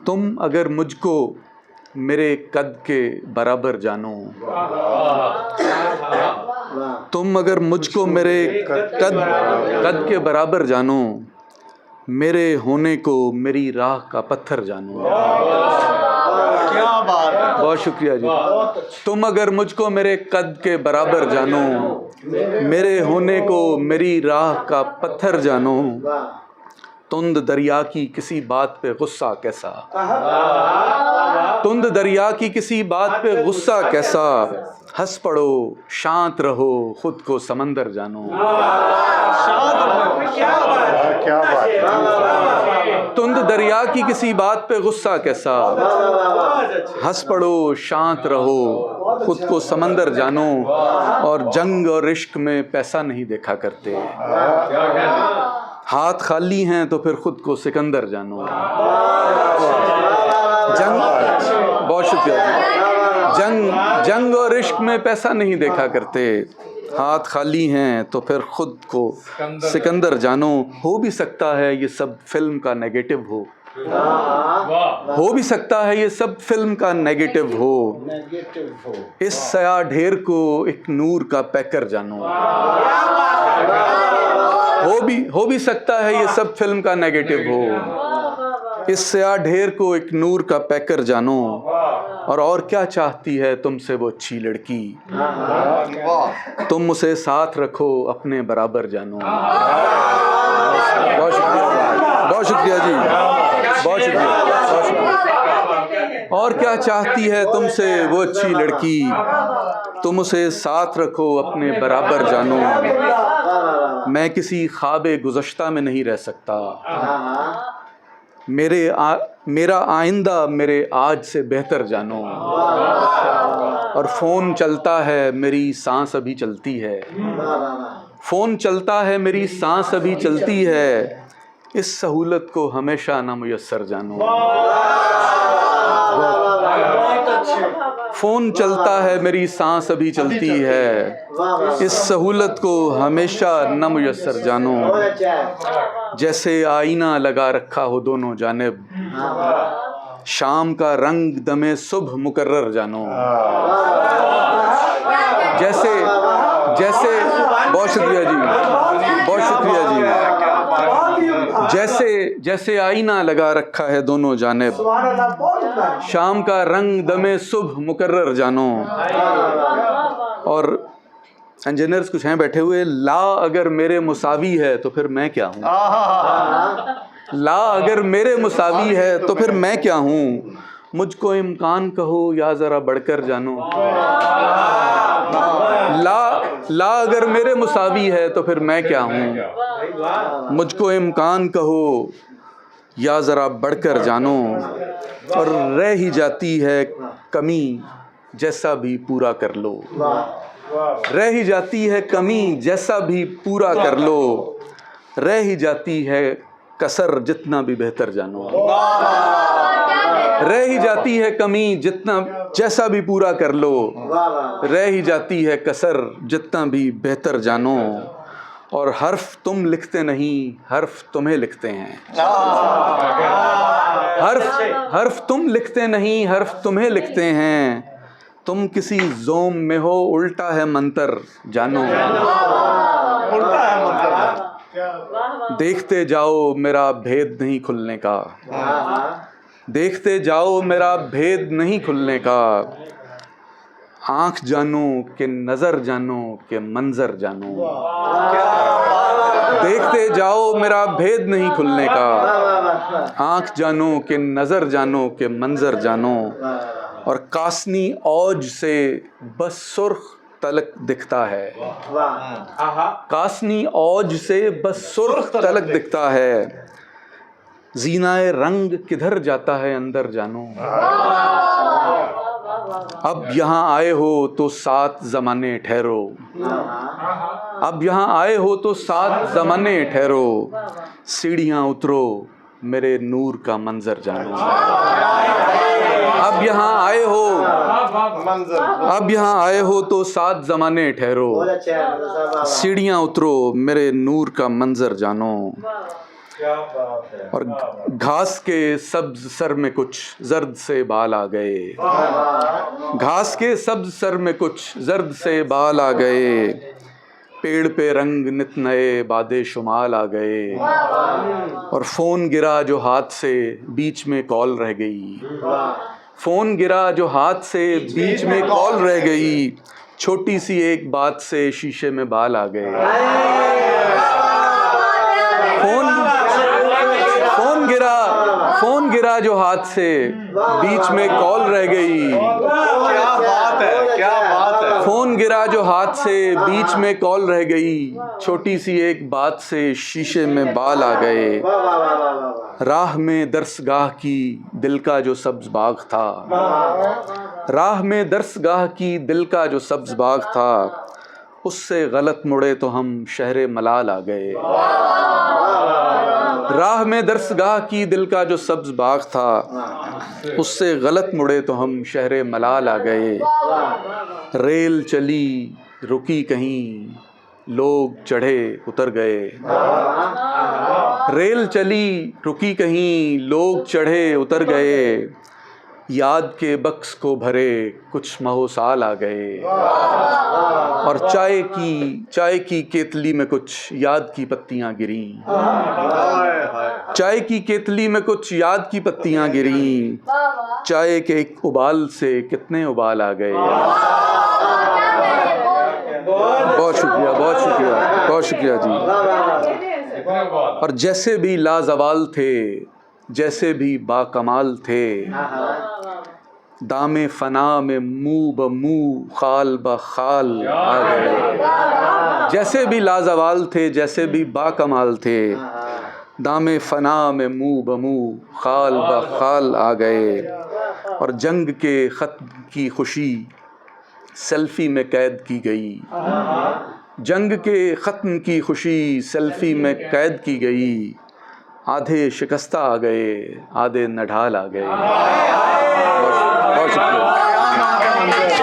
تم اگر مجھ کو میرے قد کے برابر جانو، تم اگر مجھ کو میرے قد کے برابر جانو، میرے ہونے کو میری راہ کا پتھر جانو۔ کیا بات ہے، بہت شکریہ جی۔ تم اگر مجھ کو میرے قد کے برابر جانو، میرے ہونے کو میری راہ کا پتھر جانو، تند دریا کی کسی بات پہ غصہ کیسا، تند دریا کی کسی بات پہ غصہ کیسا، ہنس پڑو شانت رہو خود کو سمندر جانو۔ تند دریا کی کسی بات پہ غصہ کیسا، ہنس پڑو شانت رہو خود کو سمندر جانو، اور جنگ اور عشق میں پیسہ نہیں دیکھا کرتے، ہاتھ خالی ہیں تو پھر خود کو سکندر جانو۔ بہت شکریہ۔ جنگ اور عشق میں پیسہ نہیں دیکھا کرتے، ہاتھ خالی ہیں تو پھر خود کو سکندر جانو۔ ہو بھی سکتا ہے یہ سب فلم کا نیگیٹو ہو بھی سکتا ہے یہ سب فلم کا نیگیٹو ہو، اس سیاہ ڈھیر کو ایک نور کا پیکر جانو۔ ہو بھی سکتا ہے یہ سب فلم کا نیگیٹو ہو، اس سیاہ ڈھیر کو ایک نور کا پیکر جانو، اور کیا چاہتی ہے تم سے وہ اچھی لڑکی، تم اسے ساتھ رکھو اپنے برابر جانو۔ بہت شکریہ، بہت شکریہ جی، بہت شکریہ۔ اور کیا چاہتی ہے تم سے وہ اچھی لڑکی، تم اسے ساتھ رکھو اپنے برابر جانو۔ میں کسی خواب گزشتہ میں نہیں رہ سکتا، میرا آئندہ میرے آج سے بہتر جانو، اور فون چلتا ہے میری سانس ابھی چلتی ہے، فون چلتا ہے میری سانس ابھی چلتی ہے، اس سہولت کو ہمیشہ نہ میسر جانو۔ فون چلتا ہے میری سانس ابھی چلتی ہے، اس سہولت کو ہمیشہ نہ میسر جانو، جیسے آئینہ لگا رکھا ہو دونوں جانب، شام کا رنگ دمے صبح مقرر جانو۔ جیسے بہت شکریہ جی، بہت شکریہ جی۔ جیسے آئینہ لگا رکھا ہے دونوں جانب، شام کا رنگ دمے صبح مقرر جانو۔ اور انجینئرز کچھ ہیں بیٹھے ہوئے، لا اگر میرے مساوی ہے تو پھر میں کیا ہوں، لا اگر میرے مساوی ہے تو پھر میں کیا ہوں، مجھ کو امکان کہو یا ذرا بڑھ کر جانو۔ لا اگر میرے مساوی ہے تو پھر میں کیا ہوں، مجھ کو امکان کہو یا ذرا بڑھ کر جانو، اور رہ ہی جاتی ہے کمی جیسا بھی پورا کر لو، رہ ہی جاتی ہے کمی جیسا بھی پورا کر لو، رہ ہی جاتی ہے کسر جتنا بھی بہتر جانو، رہ ہی جاتی ہے کمی جتنا جیسا بھی پورا کر لو، رہ ہی جاتی ہے کسر جتنا بھی بہتر جانو، اور حرف تم لکھتے نہیں حرف تمہیں لکھتے ہیں، حرف تم لکھتے نہیں حرف تمہیں لکھتے ہیں، تم کسی زوم میں ہو الٹا ہے منتر جانو، دیکھتے جاؤ میرا بھید نہیں کھلنے کا، دیکھتے جاؤ میرا بھید نہیں کھلنے کا، آنکھ جانو کہ نظر جانو کہ منظر جانو، دیکھتے جاؤ میرا بھید نہیں کھلنے کا، آنکھ جانو کہ نظر جانو کہ منظر جانو، اور کاسنی اوج سے بس سرخ تلک دکھتا ہے، کاسنی اوج سے بس سرخ تلک دکھتا ہے، زینائے رنگ کدھر جاتا ہے اندر جانو، اب یہاں آئے ہو تو 7 زمانے ٹھہرو، اب یہاں آئے ہو تو 7 زمانے ٹھہرو، سیڑھیاں اترو میرے نور کا منظر جانو، اب یہاں آئے ہو، اب یہاں آئے ہو تو 7 زمانے ٹھہرو، سیڑھیاں اترو میرے نور کا منظر جانو، اور گھاس کے سبز سر میں کچھ زرد سے بال آ گئے، گھاس کے سبز سر میں کچھ زرد سے بال آ گئے، پیڑ پہ رنگ نت نئے باد شمال آ گئے، اور فون گرا جو ہاتھ سے بیچ میں کال رہ گئی، فون گرا جو ہاتھ سے بیچ میں کال رہ گئی، چھوٹی سی ایک بات سے شیشے میں بال آ گئے۔ فون گرا جو ہاتھ سے بیچ میں کال رہ گئی، کیا بات ہے، کیا بات ہے۔ فون گرا جو ہاتھ سے بیچ میں کال رہ گئی، چھوٹی سی ایک بات سے شیشے میں بال آ گئے، راہ میں درسگاہ کی دل کا جو سبز باغ تھا، راہ میں درسگاہ کی دل کا جو سبز باغ تھا، اس سے غلط مڑے تو ہم شہر ملال آ گئے، راہ میں درسگاہ کی دل کا جو سبز باغ تھا، اس سے غلط مڑے تو ہم شہر ملال آ گئے، ریل چلی رکی کہیں لوگ چڑھے اتر گئے، ریل چلی رکی کہیں لوگ چڑھے اتر گئے، یاد کے بکس کو بھرے کچھ مہو سال آ گئے، اور چائے کی کیتلی میں کچھ یاد کی پتیاں گریں، چائے کی کیتلی میں کچھ یاد کی پتیاں گریں، چائے کے ایک ابال سے کتنے ابال آ گئے۔ بہت شکریہ، بہت شکریہ، بہت شکریہ جی۔ اور جیسے بھی لازوال تھے، جیسے بھی باکمال تھے، دام فنا میں منہ بمنہ خال بخال آ گئے، جیسے بھی لازوال تھے، جیسے بھی باکمال تھے، دام فنا میں منہ بمنہ خال بخال آ گئے، اور جنگ کے ختم کی خوشی سیلفی میں قید کی گئی، جنگ کے ختم کی خوشی سیلفی میں قید کی گئی، آدھے شکستہ آ گئے، آدھے نڈھال آ گئے۔ بہت شکریہ۔